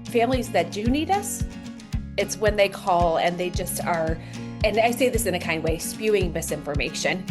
families that do need us, it's when they call and they just are, and I say this in a kind way, spewing misinformation.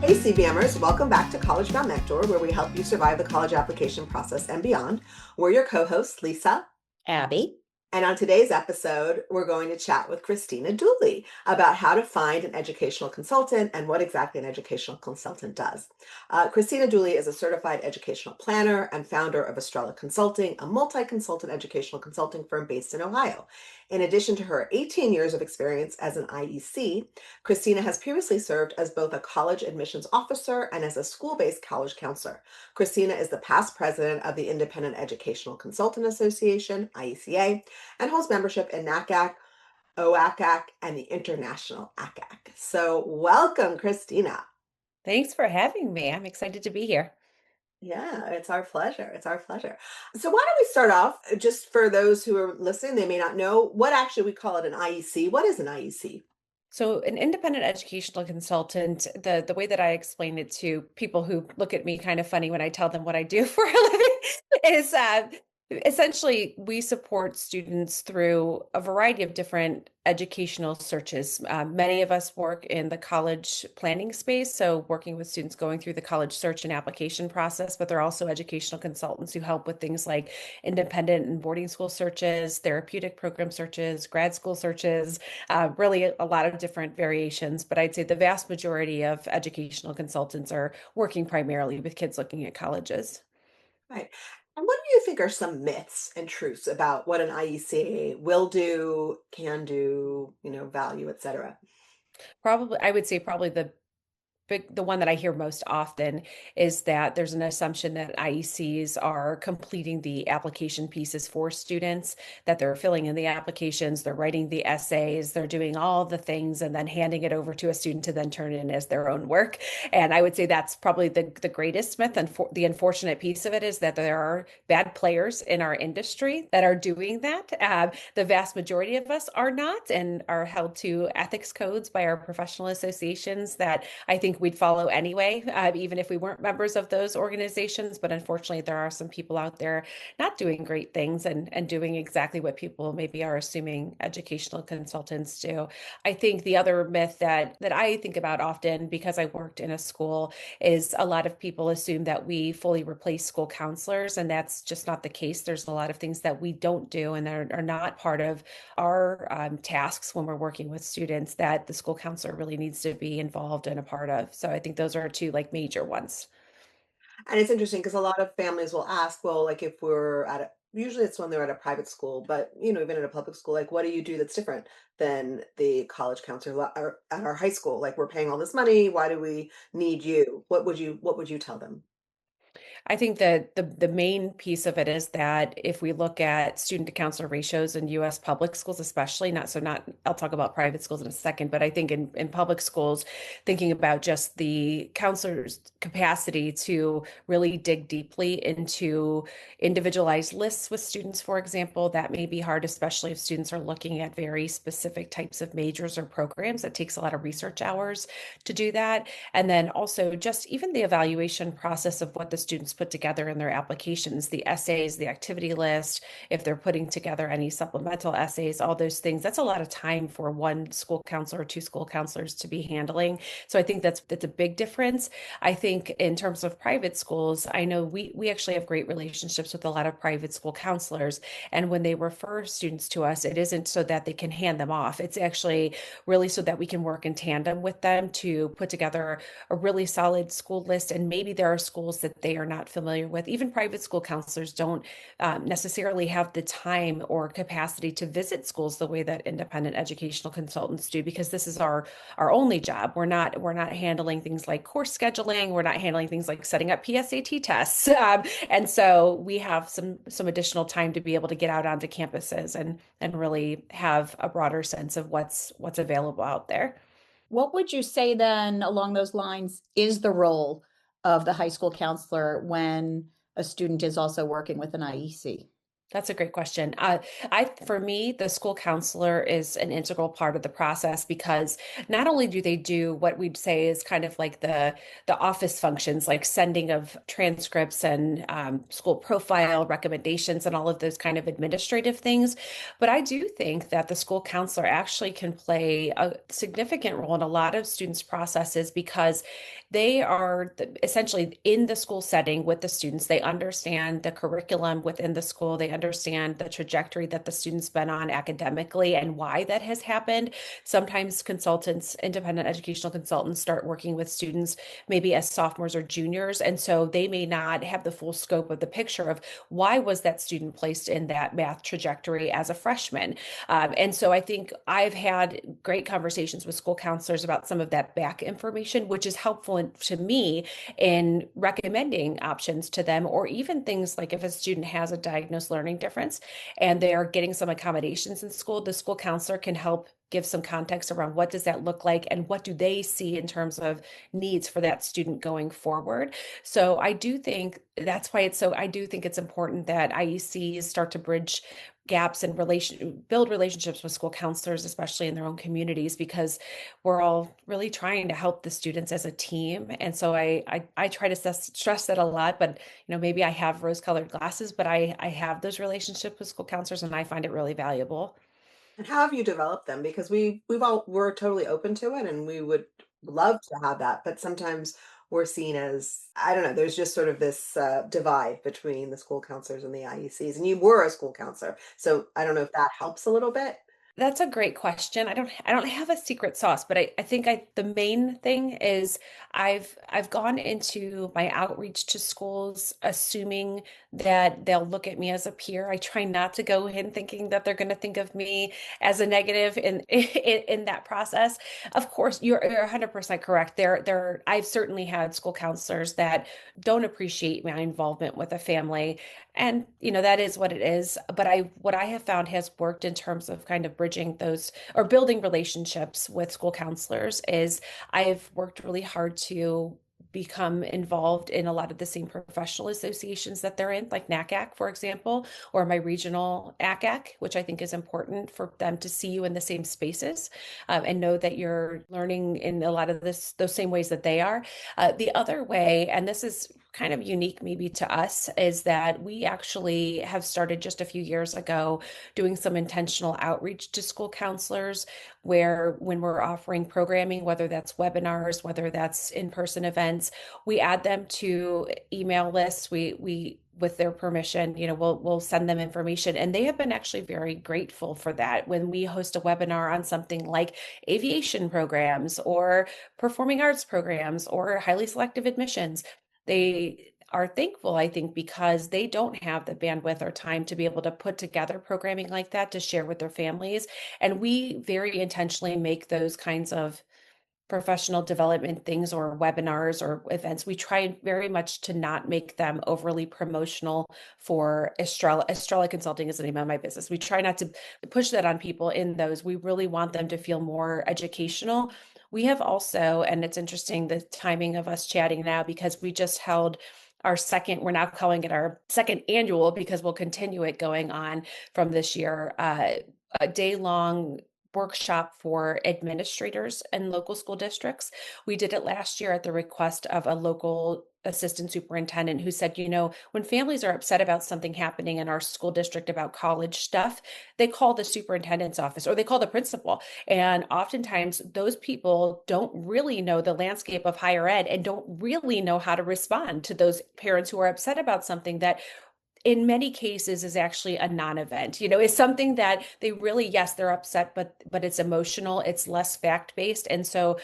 Hey CBMers, welcome back to College Bound Mentor, where we help you survive the college application process and beyond. We're your co-hosts, Lisa, Abby. and on today's episode, we're going to chat with Kristina Dooley about how to find an educational consultant and what exactly an educational consultant does. Kristina Dooley is a certified educational planner and founder of Estrela Consulting, a multi-consultant educational consulting firm based in Ohio. In addition to her 18 years of experience as an IEC, Kristina has previously served as both a college admissions officer and as a school-based college counselor. Kristina is the past president of the Independent Educational Consultant Association, IECA, and holds membership in NACAC, OACAC, and the International ACAC. So welcome, Kristina. Thanks for having me. I'm excited to be here. Yeah, it's our pleasure. It's our pleasure. So why don't we start off, just for those who are listening, they may not know, what actually we call it an IEC. What is an IEC? So an independent educational consultant, the way that I explain it to people who look at me kind of funny when I tell them what I do for a living is essentially we support students through a variety of different educational searches. Many of us work in the college planning space, so working with students going through the college search and application process, but there are also educational consultants who help with things like independent and boarding school searches, therapeutic program searches, grad school searches, really a lot of different variations. But I'd say the vast majority of educational consultants are working primarily with kids looking at colleges. Right. And what do you think are some myths and truths about what an IEC will do, can do, value, et cetera? Probably, I would say probably the one that I hear most often is that there's an assumption that IECs are completing the application pieces for students, that they're filling in the applications, they're writing the essays, they're doing all the things and then handing it over to a student to then turn in as their own work. And I would say that's probably the greatest myth. And the unfortunate piece of it is that there are bad players in our industry that are doing that. The vast majority of us are not and are held to ethics codes by our professional associations that I think we'd follow anyway, even if we weren't members of those organizations. But unfortunately, there are some people out there not doing great things and doing exactly what people maybe are assuming educational consultants do. I think the other myth that I think about often, because I worked in a school, is a lot of people assume that we fully replace school counselors, and that's just not the case. There's a lot of things that we don't do and that are not part of our tasks when we're working with students that the school counselor really needs to be involved and a part of. So I think those are two like major ones. And it's interesting because a lot of families will ask, well, like if we're at usually it's when they're at a private school, but even at a public school, like what do you do that's different than the college counselor or at our high school? Like we're paying all this money. Why do we need you? What would you tell them? I think that the main piece of it is that if we look at student to counselor ratios in US public schools, especially not I'll talk about private schools in a second, but I think in public schools, thinking about just the counselor's capacity to really dig deeply into individualized lists with students, for example, that may be hard, especially if students are looking at very specific types of majors or programs. It takes a lot of research hours to do that. And then also just even the evaluation process of what the students put together in their applications, the essays, the activity list, if they're putting together any supplemental essays, all those things, that's a lot of time for one school counselor or two school counselors to be handling. So I think that's a big difference. I think in terms of private schools, I know we actually have great relationships with a lot of private school counselors. And when they refer students to us, it isn't so that they can hand them off. It's actually really so that we can work in tandem with them to put together a really solid school list. And maybe there are schools that they are not familiar with. Even private school counselors don't necessarily have the time or capacity to visit schools the way that independent educational consultants do, because this is our only job. We're not handling things like course scheduling. We're not handling things like setting up PSAT tests. And so we have some additional time to be able to get out onto campuses and really have a broader sense of what's available out there. What would you say then, along those lines, is the role of the high school counselor when a student is also working with an IEC? That's a great question. For me, the school counselor is an integral part of the process because not only do they do what we'd say is kind of like the office functions, like sending of transcripts and school profile recommendations and all of those kind of administrative things, but I do think that the school counselor actually can play a significant role in a lot of students' processes because they are essentially in the school setting with the students. They understand the curriculum within the school. They understand the trajectory that the student's been on academically and why that has happened. Sometimes consultants, independent educational consultants, start working with students maybe as sophomores or juniors. And so they may not have the full scope of the picture of why was that student placed in that math trajectory as a freshman. And so I think I've had great conversations with school counselors about some of that back information, which is helpful to me in recommending options to them, or even things like if a student has a diagnosed learning difference and they are getting some accommodations in school, the school counselor can help give some context around what does that look like and what do they see in terms of needs for that student going forward. So I do think that's why I do think it's important that IECs start to bridge gaps and build relationships with school counselors, especially in their own communities, because we're all really trying to help the students as a team. And so I try to stress that a lot, but maybe I have rose-colored glasses, but I have those relationships with school counselors and I find it really valuable. And how have you developed them? Because we're totally open to it and we would love to have that, but sometimes we're seen as, I don't know, there's just sort of this divide between the school counselors and the IECs. And you were a school counselor, so I don't know if that helps a little bit. That's a great question. I don't have a secret sauce, but I think the main thing is I've gone into my outreach to schools assuming that they'll look at me as a peer. I try not to go in thinking that they're going to think of me as a negative in that process. Of course, you're 100% correct. I've certainly had school counselors that don't appreciate my involvement with a family, and that is what it is. But what I have found has worked in terms of kind of bridging those or building relationships with school counselors is I've worked really hard to become involved in a lot of the same professional associations that they're in, like NACAC, for example, or my regional ACAC, which I think is important for them to see you in the same spaces, and know that you're learning in a lot of those same ways that they are. The other way, and this is kind of unique maybe to us, is that we actually have started just a few years ago doing some intentional outreach to school counselors where when we're offering programming, whether that's webinars, whether that's in-person events, we add them to email lists. We with their permission, we'll send them information. And they have been actually very grateful for that. When we host a webinar on something like aviation programs or performing arts programs or highly selective admissions, they are thankful, I think, because they don't have the bandwidth or time to be able to put together programming like that to share with their families. And we very intentionally make those kinds of professional development things or webinars or events. We try very much to not make them overly promotional for Estrela. Estrela Consulting is the name of my business. We try not to push that on people in those. We really want them to feel more educational. We have also, and it's interesting the timing of us chatting now because we just held our second, we're now calling it our second annual because we'll continue it going on from this year, a day-long workshop for administrators and local school districts. We did it last year at the request of a local assistant superintendent who said, when families are upset about something happening in our school district about college stuff, they call the superintendent's office or they call the principal. And oftentimes those people don't really know the landscape of higher ed and don't really know how to respond to those parents who are upset about something that in many cases is actually a non-event. It's something that they really, yes, they're upset, but it's emotional, it's less fact-based. And so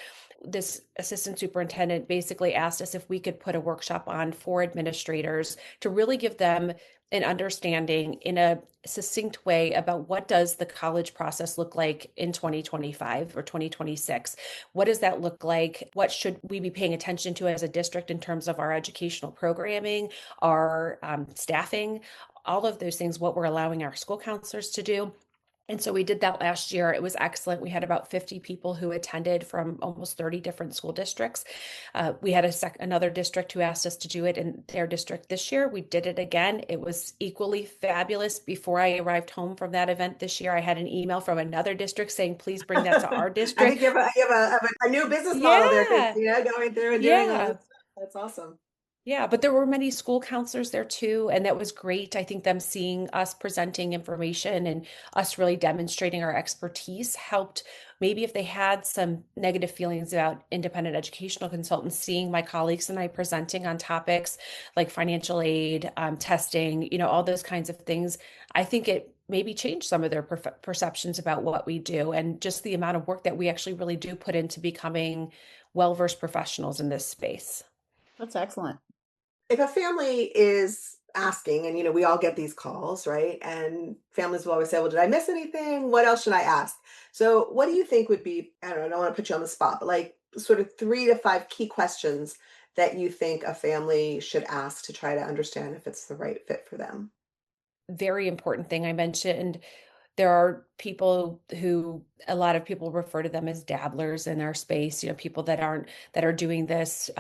this assistant superintendent basically asked us if we could put a workshop on for administrators to really give them an understanding in a succinct way about what does the college process look like in 2025 or 2026. What does that look like? What should we be paying attention to as a district in terms of our educational programming, our staffing, all of those things, what we're allowing our school counselors to do. And so we did that last year. It was excellent. We had about 50 people who attended from almost 30 different school districts. We had another district who asked us to do it in their district this year. We did it again. It was equally fabulous. Before I arrived home from that event this year, I had an email from another district saying, please bring that to our I think district. you have a new business model there, Yeah. Kristina, going through and doing all Yeah. this. That's awesome. Yeah, but there were many school counselors there too, and that was great. I think them seeing us presenting information and us really demonstrating our expertise helped. Maybe if they had some negative feelings about independent educational consultants, seeing my colleagues and I presenting on topics like financial aid, testing, all those kinds of things, I think it maybe changed some of their perceptions about what we do and just the amount of work that we actually really do put into becoming well-versed professionals in this space. That's excellent. If a family is asking, and we all get these calls, right? And families will always say, well, did I miss anything? What else should I ask? So what do you think would be, I don't know, I don't want to put you on the spot, but like sort of 3 to 5 key questions that you think a family should ask to try to understand if it's the right fit for them? Very important thing I mentioned. There are people who a lot of people refer to them as dabblers in our space, people that are doing this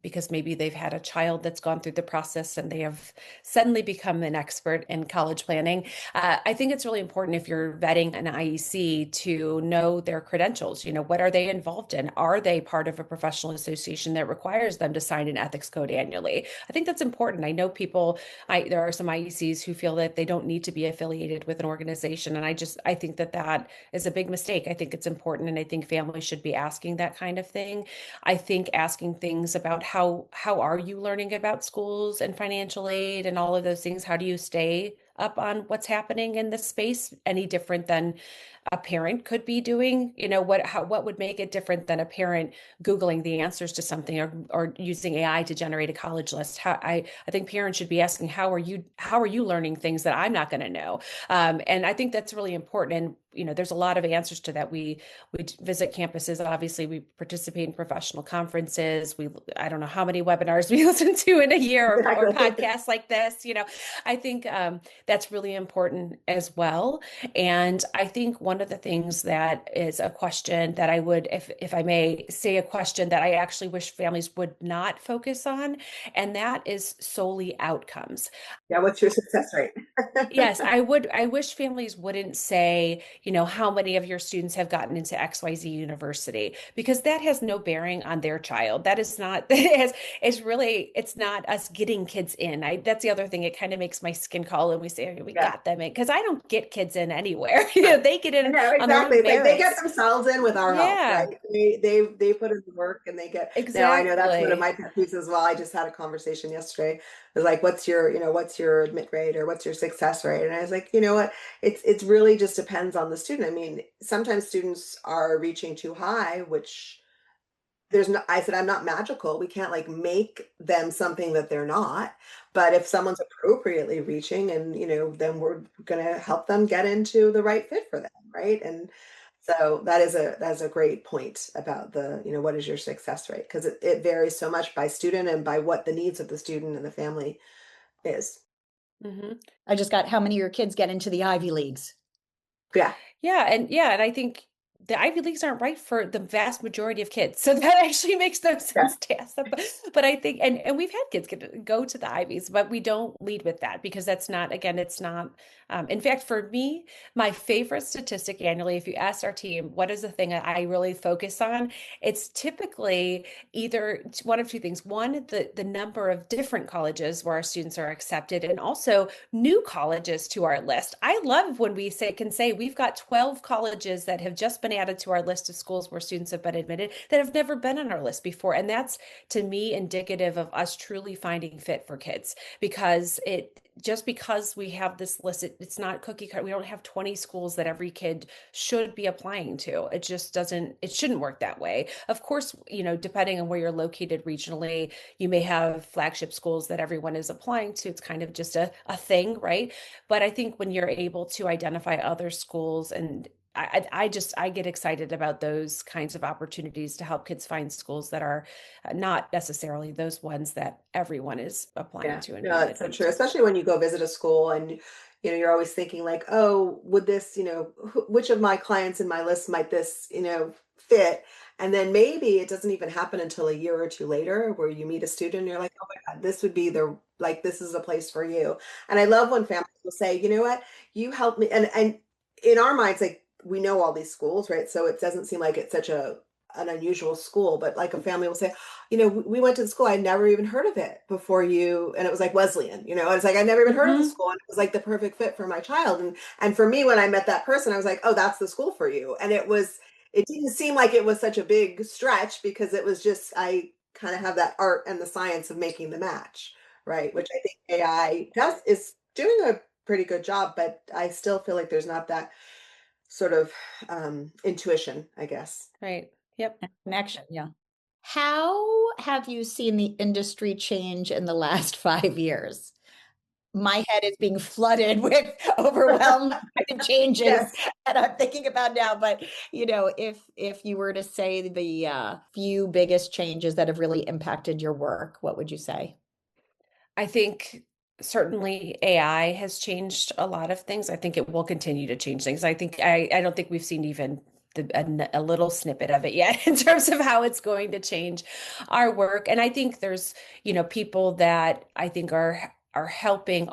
because maybe they've had a child that's gone through the process and they have suddenly become an expert in college planning. I think it's really important if you're vetting an IEC to know their credentials. What are they involved in? Are they part of a professional association that requires them to sign an ethics code annually? I think that's important. I know there are some IECs who feel that they don't need to be affiliated with an organization. And I think that is a big mistake. I think it's important. And I think families should be asking that kind of thing. I think asking things about how are you learning about schools and financial aid and all of those things? How do you stay up on what's happening in this space any different than a parent could be doing? What would make it different than a parent Googling the answers to something or using AI to generate a college list? I think parents should be asking, how are you learning things that I'm not going to know? And I think that's really important. And there's a lot of answers to that. We visit campuses. Obviously, we participate in professional conferences. I don't know how many webinars we listen to in a year or Exactly. podcasts like this. I think that's really important as well. And I think one of the things that is a question that I would, if I may say, a question that I actually wish families would not focus on, and that is solely outcomes. Yeah, what's your success rate? Yes, I wish families wouldn't say, how many of your students have gotten into XYZ university, because that has no bearing on their child. That is not, it's not us getting kids in. That's the other thing. It kind of makes my skin crawl when we say, "Okay, we Yeah. got them in," because I don't get kids in anywhere. They get in No, on their exactly. own It's like they get merits. themselves in with our help, right? Yeah, They put in the work and they get. Now I know that's one of exactly. my pet peeves as well. I just had a conversation yesterday. It was like, what's your admit rate or what's your success rate? And I was like, you know what? It's really just depends on the student. I mean, sometimes students are reaching too high, which there's no, I said, I'm not magical. We can't like make them something that they're not. But if someone's appropriately reaching and, then we're going to help them get into the right fit for them. Right. And so that's a great point about what is your success rate? Because it varies so much by student and by what the needs of the student and the family is. Hmm. I just got how many of your kids get into the Ivy Leagues? Yeah. Yeah, and I think the Ivy Leagues aren't right for the vast majority of kids. So that actually makes no Yeah. sense to ask them. But I think, and we've had kids go to the Ivies, but we don't lead with that because that's not, again, it's not. In fact, for me, my favorite statistic annually, if you ask our team, what is the thing that I really focus on? It's typically either one of two things. One, the number of different colleges where our students are accepted, and also new colleges to our list. I love when we can say we've got 12 colleges that have just been added to our list of schools where students have been admitted that have never been on our list before. And that's to me indicative of us truly finding fit for kids, because because we have this list, it's not cookie cutter. We don't have 20 schools that every kid should be applying to. It shouldn't work that way. Of course, depending on where you're located regionally, you may have flagship schools that everyone is applying to. It's kind of just a thing, right? But I think when you're able to identify other schools and I get excited about those kinds of opportunities to help kids find schools that are not necessarily those ones that everyone is applying Yeah, to and no, being that's so true. admitted Especially when you go visit a school and you're always thinking like, oh, would this, which of my clients in my list might this, fit? And then maybe it doesn't even happen until a year or two later where you meet a student and you're like, oh my God, this would be this is a place for you. And I love when families will say, you know what, you helped me. And in our minds, like we know all these schools, right? So it doesn't seem like it's such an unusual school, but like a family will say, we went to the school. I'd never even heard of it before you. And it was like Wesleyan, it's like, I never even heard of the it. school. And it was like the perfect fit for my child. And for me, when I met that person, I was like, oh, that's the school for you. And it didn't seem like it was such a big stretch because it was just, I kind of have that art and the science of making the match, right? Which I think AI is doing a pretty good job, but I still feel like there's not that sort of intuition, I guess. Right. Yep. Connection, yeah. How have you seen the industry change in the last 5 years? My head is being flooded with overwhelmed changes Yes. that I'm thinking about now. But if you were to say the few biggest changes that have really impacted your work, what would you say? I think certainly AI has changed a lot of things. I think it will continue to change things. I don't think we've seen even a little snippet of it yet in terms of how it's going to change our work. And I think there's, people that I think are helping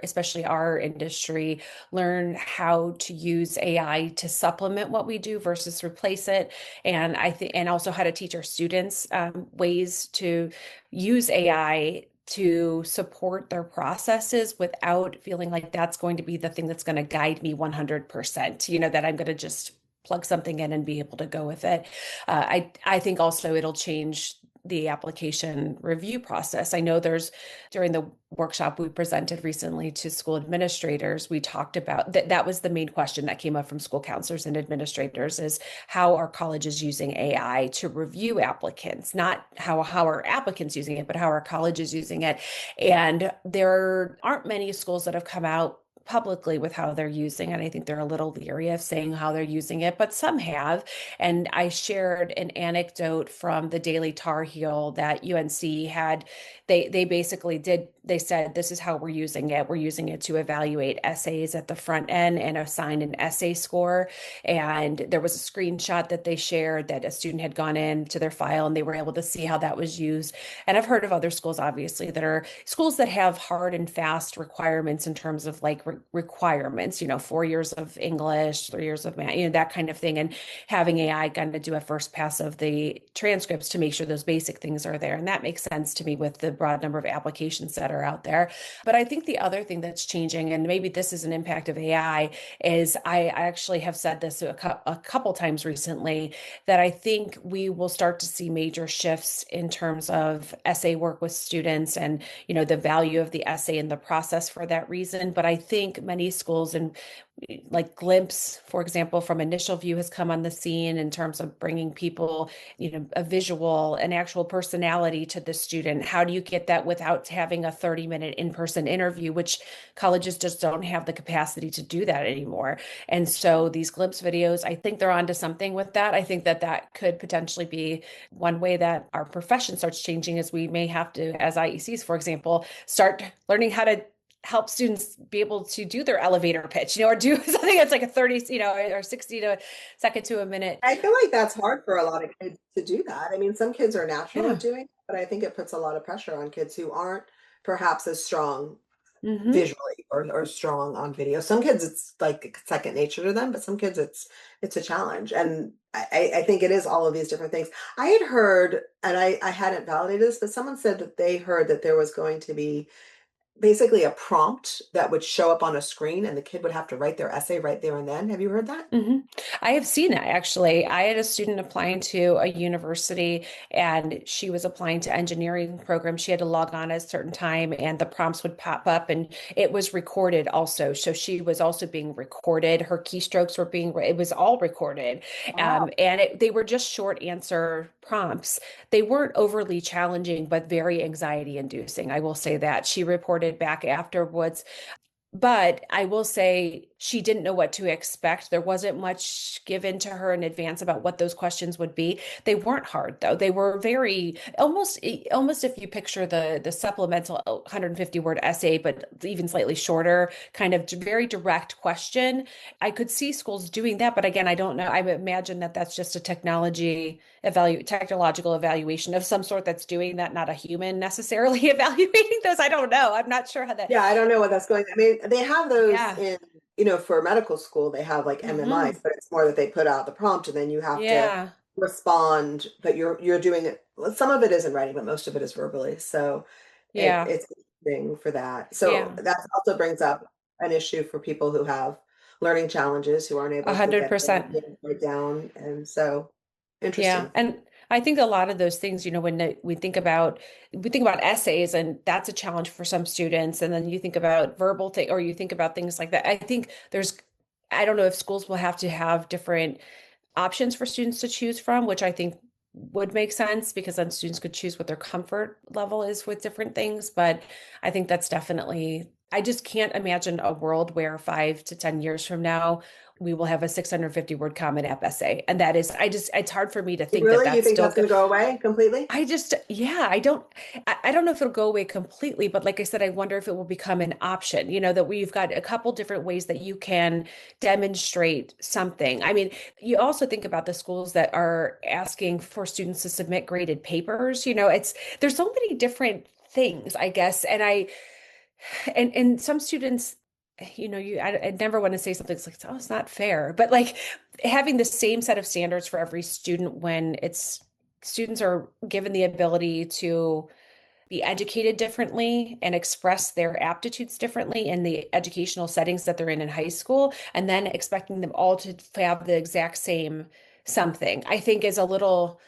especially our industry learn how to use AI to supplement what we do versus replace it. And and also how to teach our students ways to use AI to support their processes without feeling like that's going to be the thing that's going to guide me 100%, that I'm going to just plug something in and be able to go with it. I think also it'll change the application review process. I know during the workshop we presented recently to school administrators, we talked about that was the main question that came up from school counselors and administrators is how are colleges using AI to review applicants, not how are applicants using it, but how are colleges using it. And there aren't many schools that have come out publicly with how they're using it. I think they're a little leery of saying how they're using it, but some have. And I shared an anecdote from the Daily Tar Heel that UNC had. They basically they said, this is how we're using it. We're using it to evaluate essays at the front end and assign an essay score. And there was a screenshot that they shared that a student had gone into their file and they were able to see how that was used. And I've heard of other schools, obviously, that are schools that have hard and fast requirements in terms of like requirements, 4 years of English, 3 years of math, that kind of thing. And having AI kind of do a first pass of the transcripts to make sure those basic things are there. And that makes sense to me with the broad number of applications that are out there. But I think the other thing that's changing, and maybe this is an impact of AI, is I actually have said this a couple times recently, that I think we will start to see major shifts in terms of essay work with students and, the value of the essay and the process for that reason. But I think many schools and like Glimpse, for example, from Initial View has come on the scene in terms of bringing people, a visual, an actual personality to the student. How do you get that without having a 30-minute in-person interview, which colleges just don't have the capacity to do that anymore. And so these Glimpse videos, I think they're onto something with that. I think that could potentially be one way that our profession starts changing, is we may have to, as IECs, for example, start learning how to help students be able to do their elevator pitch, or do something that's like a 30, or 60 to second to a minute. I feel like that's hard for a lot of kids to do that. I mean, some kids are natural Yeah. at doing it, but I think it puts a lot of pressure on kids who aren't perhaps as strong Mm-hmm. visually or strong on video. Some kids it's like second nature to them, but some kids it's a challenge. And I think it is all of these different things. I had heard, and I hadn't validated this, but someone said that they heard that there was going to be basically a prompt that would show up on a screen and the kid would have to write their essay right there and then. Have you heard that? Mm-hmm. I have seen it actually. I had a student applying to a university and she was applying to engineering program. She had to log on at a certain time and the prompts would pop up and it was recorded also. So she was also being recorded. Her keystrokes were it was all recorded. Wow. And they were just short answer prompts. They weren't overly challenging, but very anxiety inducing. I will say that. She reported back afterwards. But I will say she didn't know what to expect. There wasn't much given to her in advance about what those questions would be. They weren't hard though. They were very almost if you picture the supplemental 150 word essay, but even slightly shorter, kind of very direct question. I could see schools doing that, but again, I don't know. I imagine that that's just a technological evaluation of some sort that's doing that, not a human necessarily evaluating those. I don't know. I'm not sure how that. Yeah, I don't know what that's going. I mean, they have those Yeah. in, for medical school, they have like MMIs, Hmm. but it's more that they put out the prompt and then you have to Yeah. respond, but you're doing it. Well, some of it is in writing, but most of it is verbally. So Yeah. it's interesting for that. So Yeah. that also brings up an issue for people who have learning challenges, who aren't A able to hundred get the percent. right down. And so Yeah. interesting. And I think a lot of those things, we think about essays, and that's a challenge for some students. And then you think about verbal thing, or you think about things like that. I think I don't know if schools will have to have different options for students to choose from, which I think would make sense, because then students could choose what their comfort level is with different things. But I think that's definitely, I just can't imagine a world where 5 to 10 years from now, we will have a 650 word Common App essay. And that is, it's hard for me to think that Really? You that's think still that's going good. to go away completely? Yeah, I don't know if it'll go away completely, but like I said, I wonder if it will become an option, that we've got a couple different ways that you can demonstrate something. I mean, you also think about the schools that are asking for students to submit graded papers, there's so many different things, I guess. And some students, I never want to say something that's like, oh, it's not fair, but like having the same set of standards for every student, when it's students are given the ability to be educated differently and express their aptitudes differently in the educational settings that they're in high school, and then expecting them all to have the exact same something, I think is a little,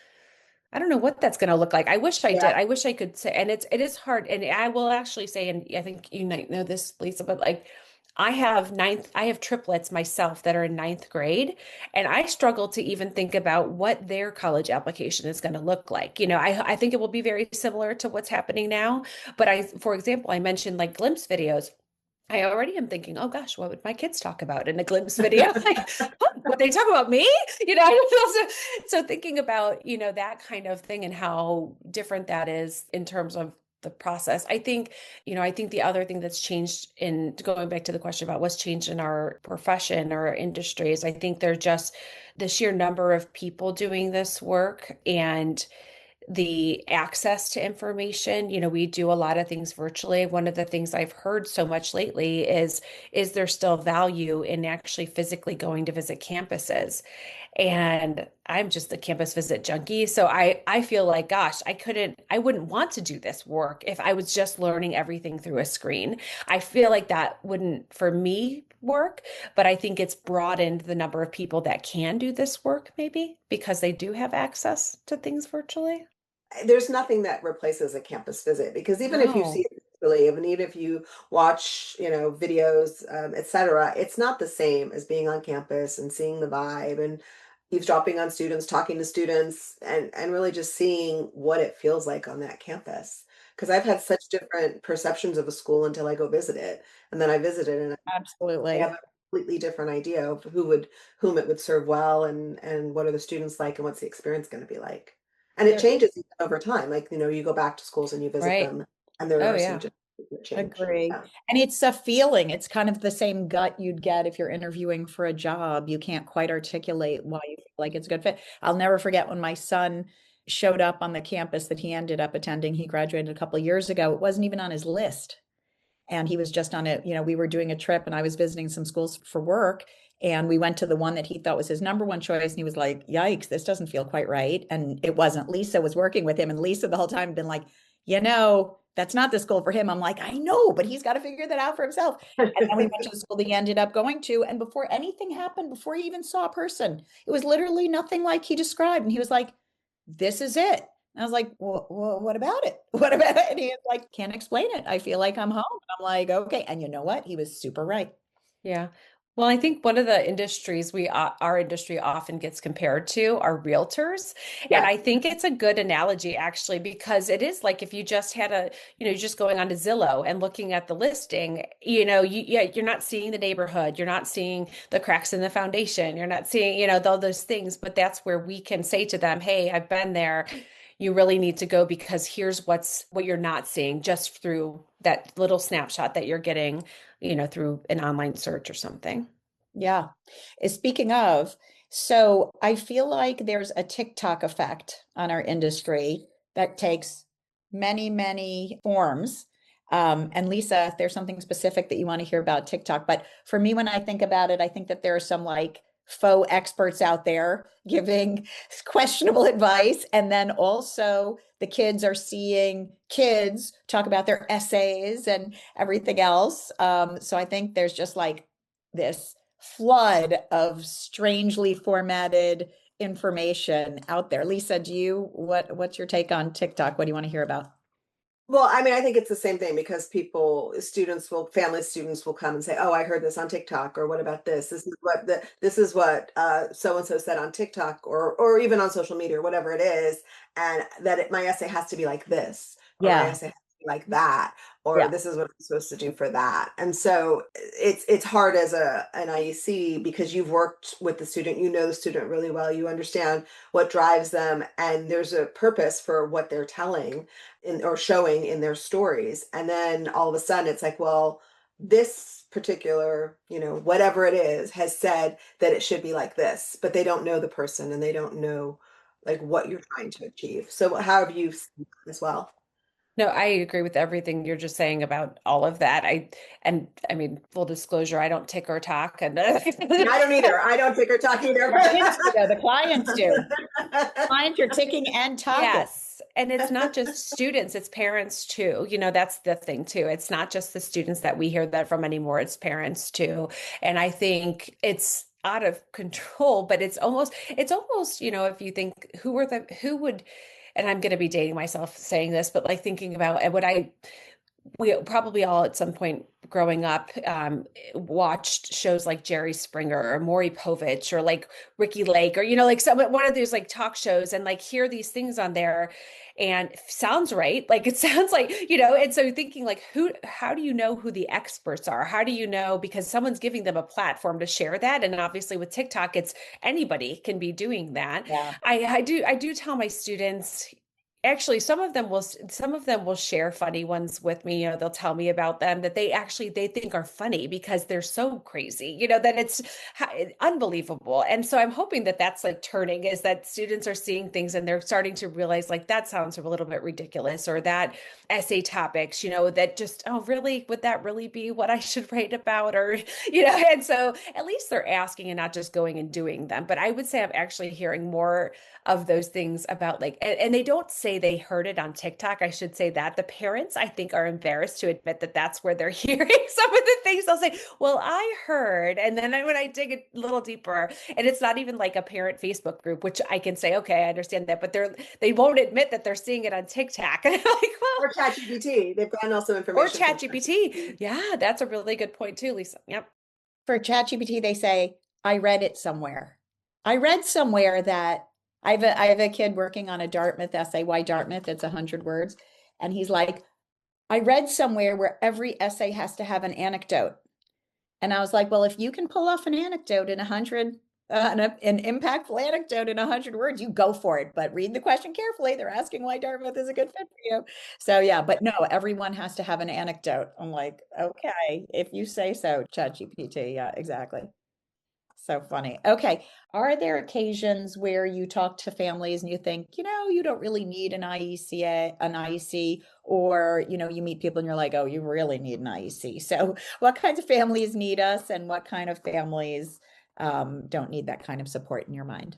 I don't know what that's going to look like. I wish I did. Yeah. I wish I could say, and it is hard. And I will actually say, and I think you might know this, Lisa, but like I have triplets myself that are in ninth grade, and I struggle to even think about what their college application is going to look like. I think it will be very similar to what's happening now. But for example, I mentioned like glimpse videos. I already am thinking, oh gosh, what would my kids talk about in a glimpse video? Like, what, would they talk about me? I feel so thinking about, that kind of thing and how different that is in terms of the process. I think the other thing that's changed, in going back to the question about what's changed in our profession or our industries, I think they're just the sheer number of people doing this work and the access to information. We do a lot of things virtually. One of the things I've heard so much lately is there still value in actually physically going to visit campuses? And I'm just a campus visit junkie. So I feel like, gosh, I wouldn't want to do this work if I was just learning everything through a screen. I feel like that wouldn't, for me, work, but I think it's broadened the number of people that can do this work, maybe because they do have access to things virtually. There's nothing that replaces a campus visit, because even if you see No. it visually, even if you watch, videos, etc., it's not the same as being on campus and seeing the vibe and eavesdropping on students, talking to students, and really just seeing what it feels like on that campus. Because I've had such different perceptions of a school until I go visit it, and then I visit it and I have Absolutely. a completely different idea of whom it would serve well, and what are the students like and what's the experience going to be like. And it There, changes even over time. Like, you go back to schools and you visit Right. them, and there Oh, are some yeah. differences that change. agree. Yeah. And it's a feeling. It's kind of the same gut you'd get if you're interviewing for a job. You can't quite articulate why you feel like it's a good fit. I'll never forget when my son showed up on the campus that he ended up attending. He graduated a couple of years ago. It wasn't even on his list. And he was just on it. We were doing a trip and I was visiting some schools for work. And we went to the one that he thought was his number one choice. And he was like, yikes, this doesn't feel quite right. And it wasn't. Lisa was working with him. And Lisa the whole time had been like, that's not the school for him. I'm like, I know, but he's got to figure that out for himself. And then we went to the school that he ended up going to. And before anything happened, before he even saw a person, it was literally nothing like he described. And he was like, this is it. I was like, well, what about it? What about it? And he was like, can't explain it. I feel like I'm home. And I'm like, okay. And you know what? He was super right. Yeah. Well, I think one of the industries our industry often gets compared to are realtors. And Yes. I think it's a good analogy actually, because it is like if you just had just going onto Zillow and looking at the listing, you're not seeing the neighborhood, you're not seeing the cracks in the foundation, you're not seeing, all those things. But that's where we can say to them, hey, I've been there. You really need to go because here's what you're not seeing just through that little snapshot that you're getting through an online search or something. Yeah. Speaking of, so I feel like there's a TikTok effect on our industry that takes many, many forms. And Lisa, if there's something specific that you want to hear about TikTok, but for me, when I think about it, I think that there are some like faux experts out there giving questionable advice. And then also the kids are seeing kids talk about their essays and everything else. So I think there's just like this flood of strangely formatted information out there. Lisa, what's your take on TikTok? What do you want to hear about? Well, I mean, I think it's the same thing because family students will come and say, "Oh, I heard this on TikTok," or "What about this? This is what so and so said on TikTok, or even on social media, or whatever it is, and my essay has to be like this, or my Yeah, essay has to be like that, or yeah, this is what I'm supposed to do for that." And so it's hard as an IEC because you've worked with the student, you know the student really well, you understand what drives them, and there's a purpose for what they're telling or showing in their stories. And then all of a sudden it's like, well, this particular, whatever it is, has said that it should be like this, but they don't know the person and they don't know like what you're trying to achieve. So how have you seen that as well? No, I agree with everything you're just saying about all of that. I mean, full disclosure, I don't tick or talk, and I don't either. I don't tick or talk either. clients do, though. The clients do. Clients are ticking and talking. yes, and it's not just students, it's parents too. That's the thing too. It's not just the students that we hear that from anymore, it's parents too. And I think it's out of control, but it's almost, if you think who would, and I'm going to be dating myself saying this, but like thinking about and what we probably all at some point growing up watched shows like Jerry Springer or Maury Povich or like Ricky Lake or like one of those like talk shows and like hear these things on there and sounds right, like it sounds like and so thinking like how do you know who the experts are, how do you know, because someone's giving them a platform to share that, and obviously with TikTok it's anybody can be doing that. Yeah. I do tell my students. Actually, some of them will share funny ones with me. They'll tell me about them that they think are funny because they're so crazy, that it's unbelievable. And so I'm hoping that that's like turning, is that students are seeing things and they're starting to realize like that sounds a little bit ridiculous, or that essay topics, that just, oh, really, would that really be what I should write about? Or, and so at least they're asking and not just going and doing them. But I would say I'm actually hearing more of those things about like, and they don't say they heard it on TikTok. I should say that the parents, I think, are embarrassed to admit that that's where they're hearing some of the things. They'll say, well, I heard. And then when I dig a little deeper, and it's not even like a parent Facebook group, which I can say, okay, I understand that, but they won't admit that they're seeing it on TikTok. And I'm like, well, Or ChatGPT. They've gotten also or information from ChatGPT. Yeah, that's a really good point too, Lisa. Yep. For ChatGPT, they say, I read it somewhere. I read somewhere that I have a kid working on a Dartmouth essay. Why Dartmouth? It's 100 words. And he's like, I read somewhere where every essay has to have an anecdote. And I was like, well, if you can pull off an anecdote in 100, an impactful anecdote in 100 words, you go for it. But read the question carefully. They're asking why Dartmouth is a good fit for you. So yeah, but no, everyone has to have an anecdote. I'm like, okay, if you say so, ChatGPT. Yeah, exactly. So funny. Okay. Are there occasions where you talk to families and you think, you don't really need an IEC, or, you meet people and you're like, oh, you really need an IEC. So what kinds of families need us and what kind of families don't need that kind of support in your mind?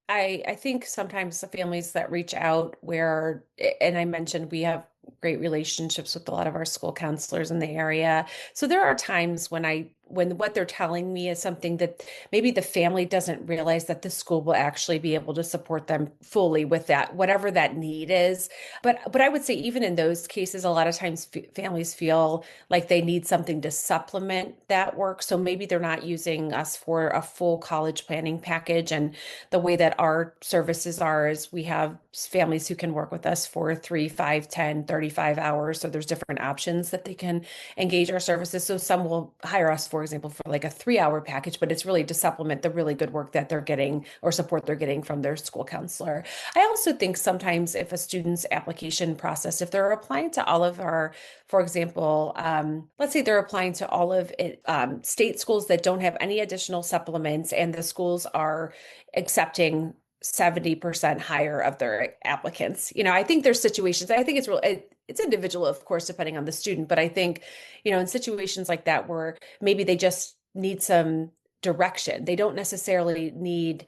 I think sometimes the families that reach out where, and I mentioned we have great relationships with a lot of our school counselors in the area. So there are times when when what they're telling me is something that maybe the family doesn't realize that the school will actually be able to support them fully with that, whatever that need is. But I would say even in those cases, a lot of times families feel like they need something to supplement that work. So maybe they're not using us for a full college planning package. And the way that our services are is we have families who can work with us for 3, 5, 10, 35 hours. So there's different options that they can engage our services. So some will hire us, for example, for like a 3-hour package, but it's really to supplement the really good work that they're getting or support they're getting from their school counselor. I also think sometimes if a student's application process, if they're applying to all of our, for example, let's say they're applying to all of it, state schools that don't have any additional supplements, and the schools are accepting 70% higher of their applicants. I think there's situations, I think it's individual, of course, depending on the student, but I think, in situations like that where maybe they just need some direction, they don't necessarily need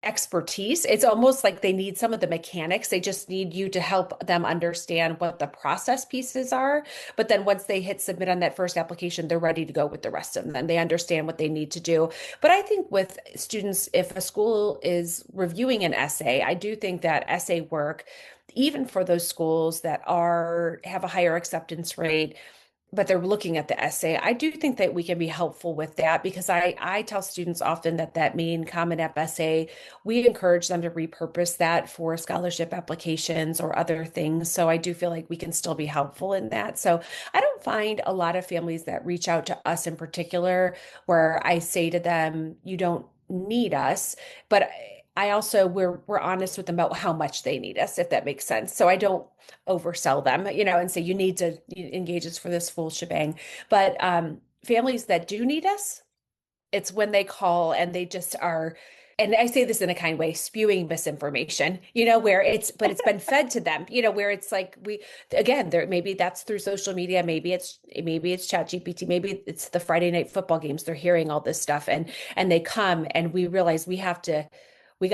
expertise. It's almost like they need some of the mechanics. They just need you to help them understand what the process pieces are. But then once they hit submit on that first application, they're ready to go with the rest of them. They understand what they need to do. But I think with students, if a school is reviewing an essay, I do think that essay work, even for those schools that have a higher acceptance rate, but they're looking at the essay. I do think that we can be helpful with that, because I tell students often that main Common App essay, we encourage them to repurpose that for scholarship applications or other things. So I do feel like we can still be helpful in that. So I don't find a lot of families that reach out to us in particular where I say to them, you don't need us, but I also we're honest with them about how much they need us, if that makes sense. So I don't oversell them, and say you need to engage us for this full shebang. But families that do need us, it's when they call and they just are, and I say this in a kind way, spewing misinformation, where but it's been fed to them, where it's like again, maybe that's through social media, maybe it's ChatGPT, maybe it's the Friday night football games. They're hearing all this stuff and they come and we realize we got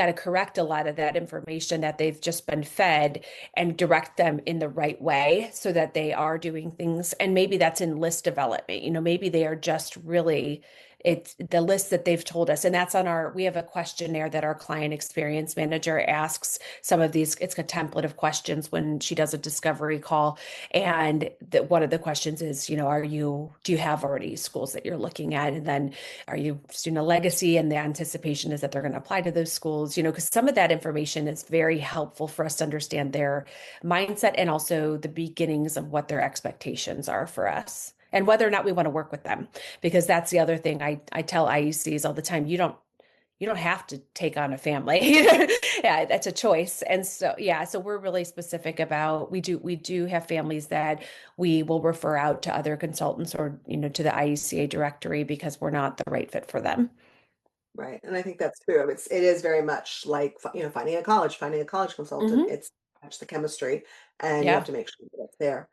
to correct a lot of that information that they've just been fed and direct them in the right way so that they are doing things. And maybe that's in list development. Maybe they are just really, it's the list that they've told us. And that's we have a questionnaire that our client experience manager asks some of these. It's a template of questions when she does a discovery call. And one of the questions is, do you have already schools that you're looking at? And then are you student legacy? And the anticipation is that they're going to apply to those schools, because some of that information is very helpful for us to understand their mindset and also the beginnings of what their expectations are for us and whether or not we want to work with them. Because that's the other thing I tell IECs all the time. You don't have to take on a family. Yeah, that's a choice. And so, yeah, so we're really specific about, we do have families that we will refer out to other consultants or, to the IECA directory because we're not the right fit for them. Right. And I think that's true. It is very much like, finding a college consultant. Mm-hmm. It's the chemistry and you have Yeah. to make sure that it's there.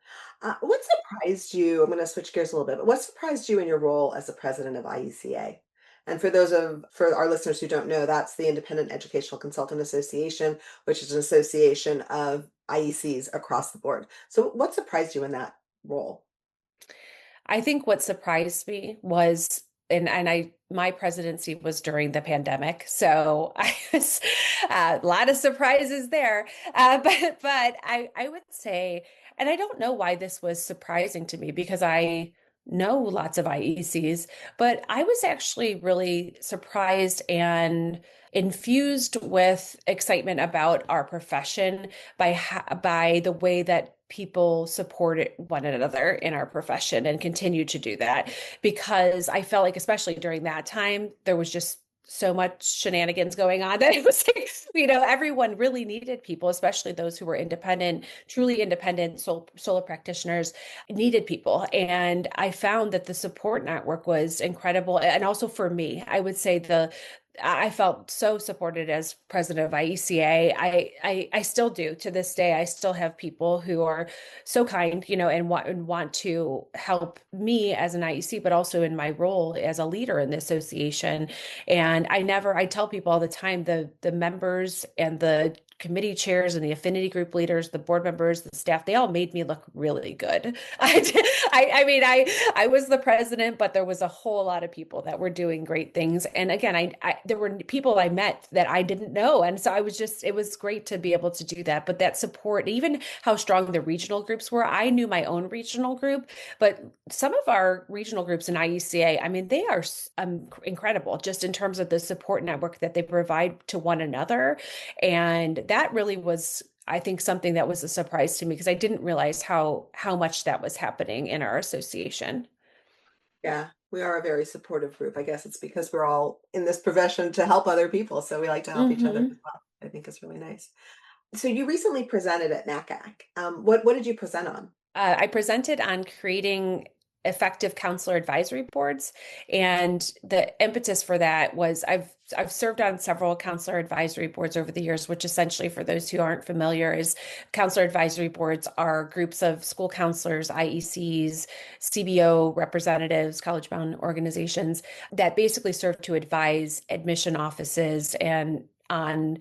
What surprised you? I'm going to switch gears a little bit, but what surprised you in your role as the president of IECA? And for our listeners who don't know, that's the Independent Educational Consultant Association, which is an association of IECs across the board. So what surprised you in that role? I think what surprised me was, my presidency was during the pandemic, so I was a lot of surprises there. But I would say, and I don't know why this was surprising to me because I know lots of IECs, but I was actually really surprised and infused with excitement about our profession by the way that people support one another in our profession and continue to do that, because I felt like especially during that time there was just so much shenanigans going on that it was like, everyone really needed people, especially those who were independent, truly independent solo practitioners needed people. And I found that the support network was incredible. And also for me, I would say I felt so supported as president of IECA. I still do to this day. I still have people who are so kind, and want to help me as an IEC, but also in my role as a leader in the association. And I tell people all the time, the members and the committee chairs and the affinity group leaders, the board members, the staff, they all made me look really good. I mean, I was the president, but there was a whole lot of people that were doing great things. And again, there were people I met that I didn't know. And so it was great to be able to do that. But that support, even how strong the regional groups were, I knew my own regional group, but some of our regional groups in IECA, I mean, they are incredible just in terms of the support network that they provide to one another. And that really was, I think, something that was a surprise to me because I didn't realize how much that was happening in our association. Yeah, we are a very supportive group. I guess it's because we're all in this profession to help other people, so we like to help each other as well. I think it's really nice. So you recently presented at NACAC. What did you present on? I presented on creating effective counselor advisory boards, and the impetus for that was I've served on several counselor advisory boards over the years, which essentially, for those who aren't familiar, is counselor advisory boards are groups of school counselors, IECs, CBO representatives, college-bound organizations that basically serve to advise admission offices and on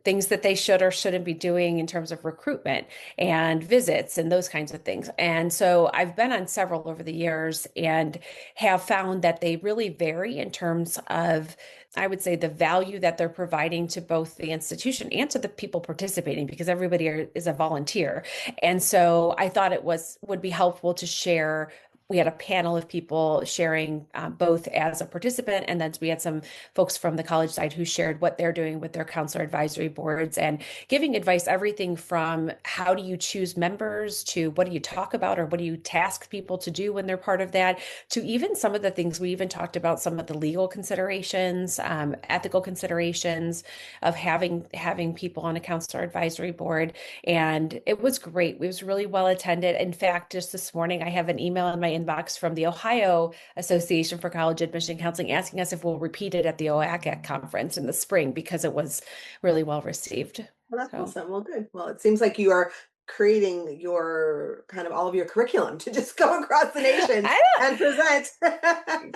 things that they should or shouldn't be doing in terms of recruitment and visits and those kinds of things. And so I've been on several over the years and have found that they really vary in terms of, I would say, the value that they're providing to both the institution and to the people participating, because everybody is a volunteer. And so I thought would be helpful to share. We had a panel of people sharing both as a participant, and then we had some folks from the college side who shared what they're doing with their counselor advisory boards and giving advice, everything from how do you choose members to what do you talk about or what do you task people to do when they're part of that, to even some of the things we even talked about, some of the legal considerations, ethical considerations of having people on a counselor advisory board. And it was great. It was really well attended. In fact, just this morning, I have an email in my inbox from the Ohio Association for College Admission Counseling asking us if we'll repeat it at the OACA conference in the spring because it was really well received. Well, that's awesome. Well, good. Well, it seems like you are creating your kind of all of your curriculum to just go across the nation and present. I'm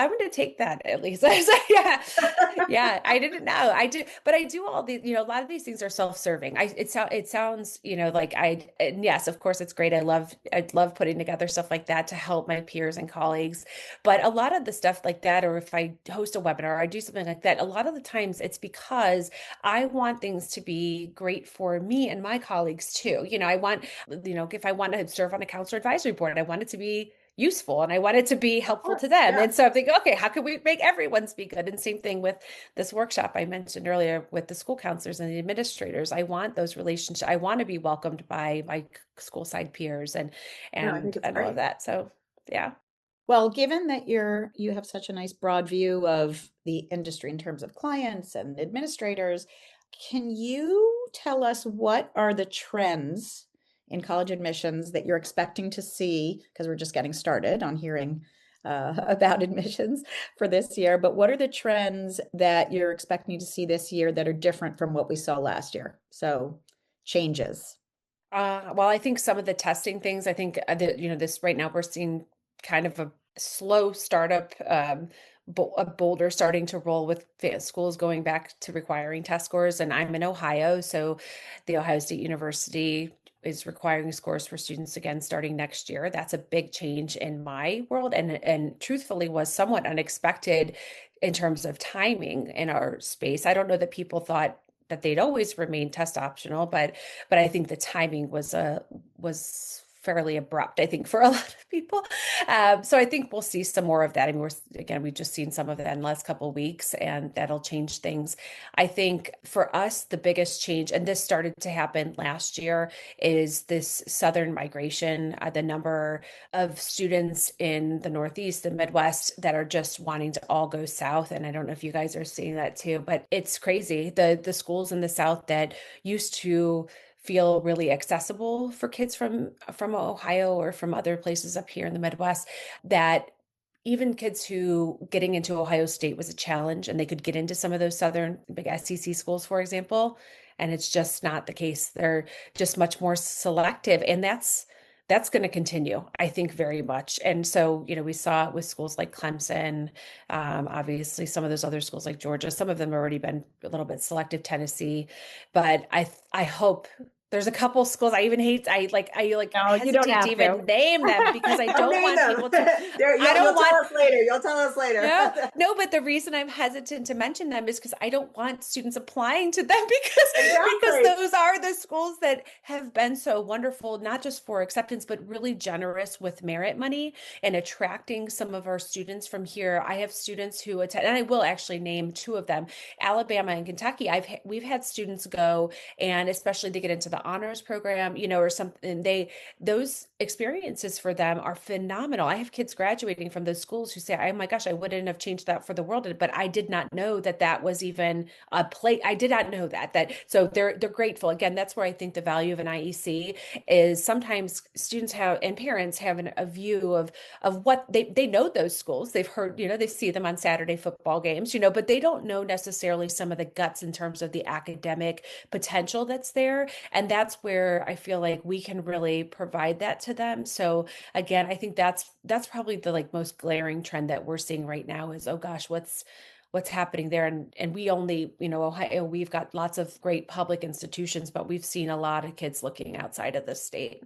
going to take that at least. Yeah. I didn't know. I do, but I do all the, a lot of these things are self-serving. It sounds, and yes, of course it's great. I love putting together stuff like that to help my peers and colleagues. But a lot of the stuff like that, or if I host a webinar, or I do something like that, a lot of the times it's because I want things to be great for me and my colleagues too. I want, if I want to serve on a counselor advisory board, I want it to be useful and I want it to be helpful to them. Yeah. And so I'm thinking, okay, how can we make everyone's be good? And same thing with this workshop I mentioned earlier with the school counselors and the administrators. I want those relationships. I want to be welcomed by my school side peers and all of that. So yeah. Well, given that you have such a nice broad view of the industry in terms of clients and administrators, can you tell us what are the trends in college admissions that you're expecting to see? Because we're just getting started on hearing about admissions for this year, but what are the trends that you're expecting to see this year that are different from what we saw last year? So changes. Well, I think some of the testing things, I think that, this right now we're seeing kind of a slow startup, a boulder starting to roll with schools going back to requiring test scores. And I'm in Ohio, so the Ohio State University is requiring scores for students again starting next year. That's a big change in my world, and truthfully was somewhat unexpected in terms of timing in our space. I don't know that people thought that they'd always remain test optional, but I think the timing was fairly abrupt, I think, for a lot of people. So I think we'll see some more of that. I mean, we've just seen some of that in the last couple of weeks, and that'll change things. I think for us, the biggest change, and this started to happen last year, is this Southern migration, the number of students in the Northeast, the Midwest, that are just wanting to all go south. And I don't know if you guys are seeing that too, but it's crazy. The schools in the South that used to feel really accessible for kids from Ohio or from other places up here in the Midwest, that even kids who getting into Ohio State was a challenge and they could get into some of those Southern big SEC schools, for example. And it's just not the case. They're just much more selective. And that's that's going to continue, I think, very much. And so, we saw it with schools like Clemson, obviously some of those other schools like Georgia, some of them have already been a little bit selective, Tennessee, but I hope there's a couple schools I No, you don't hesitate to have to. even name them because I Don't don't name want them. people to, I You'll don't tell want us later. You'll tell us later. no, no, but the reason I'm hesitant to mention them is because I don't want students applying to them because Exactly. those are the schools that have been so wonderful, not just for acceptance, but really generous with merit money and attracting some of our students from here. I have students who attend, and I will actually name two of them, Alabama and Kentucky. We've had students go, and especially to get into the honors program, or something. Those experiences for them are phenomenal. I have kids graduating from those schools who say, "Oh my gosh, I wouldn't have changed that for the world," but I did not know that was even a play. I did not know that so they're grateful. Again, that's where I think the value of an IEC is. Sometimes students have and parents have a view of what they know those schools. They've heard, they see them on Saturday football games, but they don't know necessarily some of the guts in terms of the academic potential that's there. And that's where I feel like we can really provide that to them. So again, I think that's probably the most glaring trend that we're seeing right now is, oh gosh, what's happening there. And we only, Ohio, we've got lots of great public institutions, but we've seen a lot of kids looking outside of the state.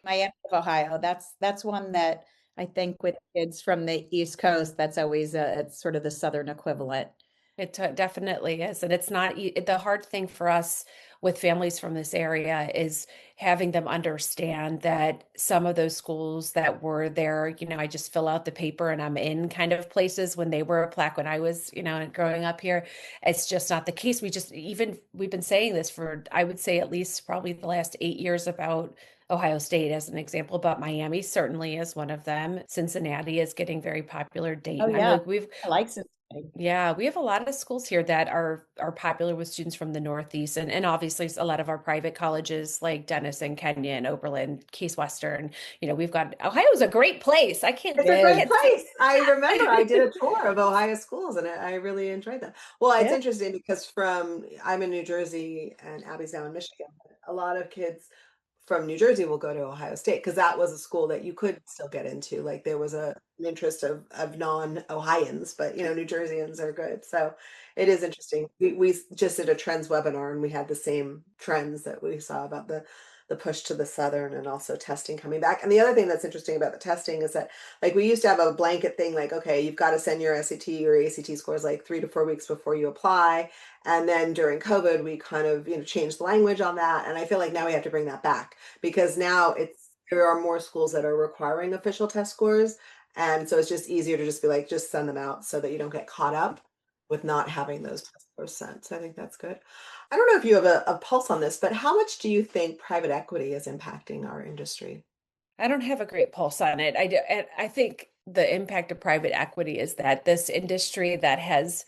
Miami of Ohio. That's one that I think with kids from the East Coast, that's always it's sort of the Southern equivalent. It definitely is. And it's not the hard thing for us with families from this area is having them understand that some of those schools that were there, I just fill out the paper and I'm in kind of places when they were a plaque when I was, growing up here. It's just not the case. We've been saying this for, I would say, at least probably the last 8 years about Ohio State as an example, but Miami certainly is one of them. Cincinnati is getting very popular. Oh Dayton. I mean, yeah, we've I like Cincinnati. yeah, we have a lot of schools here that are popular with students from the Northeast, and obviously a lot of our private colleges like Denison, Kenyon, Oberlin, Case Western. We've got Ohio's a great place. I can't It's a It great is. can't say place. I remember I did a tour of Ohio schools and I really enjoyed that. Well, it's Yeah. interesting because I'm in New Jersey and Abby's now in Michigan. A lot of kids from New Jersey will go to Ohio State because that was a school that you could still get into. Like there was an interest of non-Ohioans, but New Jerseyans are good. So it is interesting. We just did a trends webinar and we had the same trends that we saw about the push to the southern and also testing coming back. And the other thing that's interesting about the testing is that like we used to have a blanket thing like, okay, you've got to send your SAT or ACT scores like 3 to 4 weeks before you apply. And then during COVID, we kind of, changed the language on that. And I feel like now we have to bring that back because now there are more schools that are requiring official test scores. And so it's just easier to just be like, just send them out so that you don't get caught up with not having those test scores sent. So I think that's good. I don't know if you have a pulse on this, but how much do you think private equity is impacting our industry? I don't have a great pulse on it. And I think the impact of private equity is that this industry that has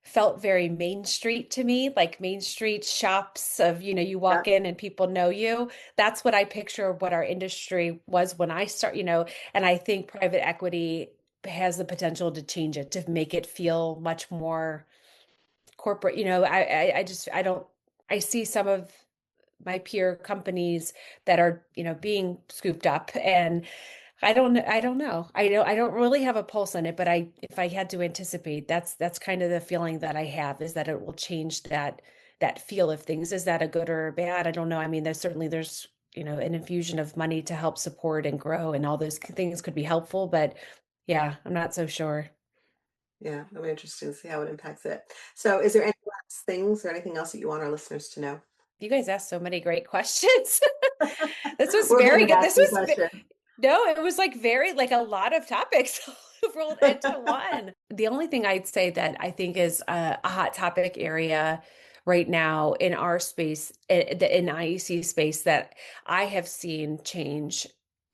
felt very Main Street to me, like Main Street shops of, you Yeah. walk in and people know you. That's what I picture what our industry was when I start, and I think private equity has the potential to change it, to make it feel much more corporate. I just, I don't, I see some of my peer companies that are, being scooped up and I don't know. I don't really have a pulse on it, but if I had to anticipate, that's kind of the feeling that I have is that it will change that feel of things. Is that a good or a bad? I don't know. I mean, there's an infusion of money to help support and grow and all those things could be helpful, but yeah, I'm not so sure. Yeah, it'll be interesting to see how it impacts it. So is there any last things or anything else that you want our listeners to know? You guys asked so many great questions. This was We're good very at good. This asking was questions. No, it was like a lot of topics rolled into one. The only thing I'd say that I think is a hot topic area right now in our space, in IEC space, that I have seen change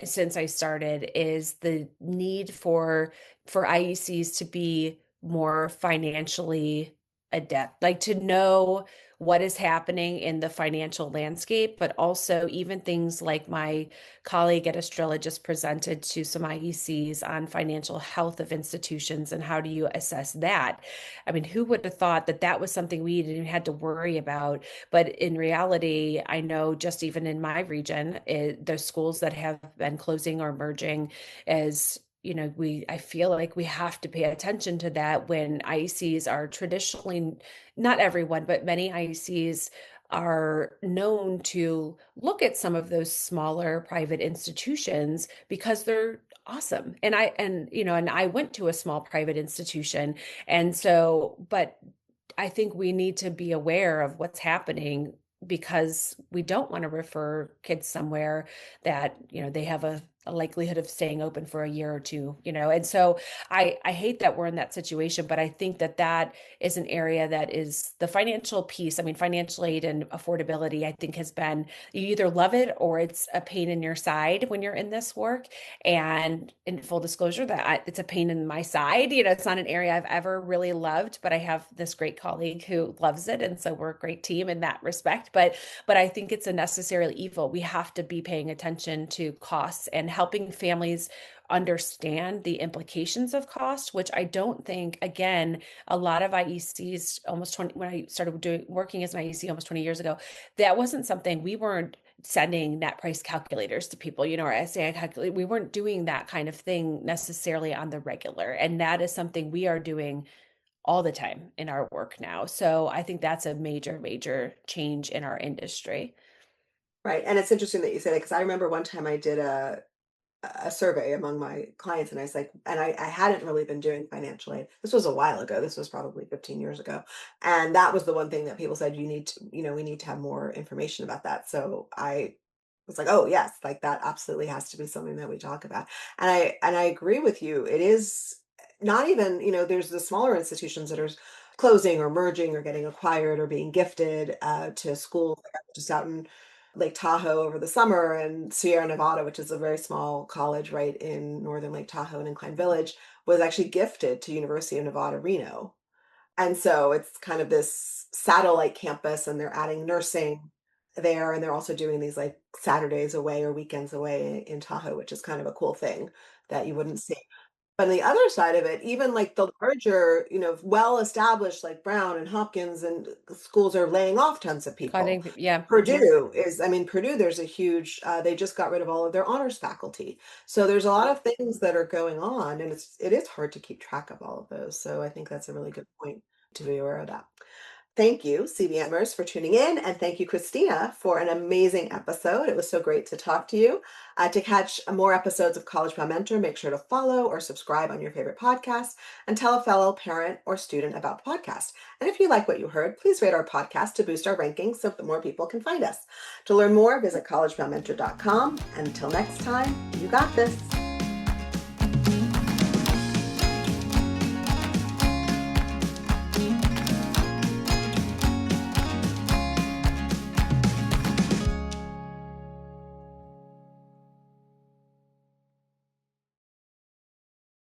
since I started is the need for IECs to be more financially adept, like to know what is happening in the financial landscape, but also even things like my colleague at Estrela just presented to some IECs on financial health of institutions and how do you assess that. I mean, who would have thought that that was something we didn't had to worry about? But in reality, I know just even in my region, there's schools that have been closing or merging as I feel like we have to pay attention to that when IECs are traditionally, not everyone, but many IECs are known to look at some of those smaller private institutions because they're awesome. And I went to a small private institution. And so, but I think we need to be aware of what's happening because we don't want to refer kids somewhere that, they have a likelihood of staying open for a year or two, And so I hate that we're in that situation, but I think that that is an area that is the financial piece. I mean, financial aid and affordability, I think has been, you either love it or it's a pain in your side when you're in this work. And in full disclosure, it's a pain in my side. It's not an area I've ever really loved, but I have this great colleague who loves it. And so we're a great team in that respect. But I think it's a necessary evil. We have to be paying attention to costs and helping families understand the implications of cost, which I don't think, again, a lot of IECs when I started working as an IEC almost 20 years ago, that wasn't something we weren't sending net price calculators to people, or SAI calculator. We weren't doing that kind of thing necessarily on the regular. And that is something we are doing all the time in our work now. So I think that's a major, major change in our industry. Right. And it's interesting that you say that because I remember one time I did a survey among my clients and I was like, and I hadn't really been doing financial aid. This was a while ago. This was probably 15 years ago. And that was the one thing that people said, you need to, we need to have more information about that. So I was like, oh yes, like that absolutely has to be something that we talk about. And I agree with you. It is not even, there's the smaller institutions that are closing or merging or getting acquired or being gifted to schools. Like I was just out in Lake Tahoe over the summer, and Sierra Nevada, which is a very small college right in northern Lake Tahoe and Incline Village, was actually gifted to University of Nevada, Reno. And so it's kind of this satellite campus, and they're adding nursing there, and they're also doing these like Saturdays away or weekends away in Tahoe, which is kind of a cool thing that you wouldn't see. But on the other side of it, even like the larger, well-established like Brown and Hopkins and schools are laying off tons of people. Yeah. Purdue, there's a huge, they just got rid of all of their honors faculty. So there's a lot of things that are going on, and it is hard to keep track of all of those. So I think that's a really good point to be aware of that. Thank you, CBMers, for tuning in. And thank you, Kristina, for an amazing episode. It was so great to talk to you. To catch more episodes of College Bound Mentor, make sure to follow or subscribe on your favorite podcast and tell a fellow parent or student about the podcast. And if you like what you heard, please rate our podcast to boost our rankings so that more people can find us. To learn more, visit collegeboundmentor.com. And until next time, you got this.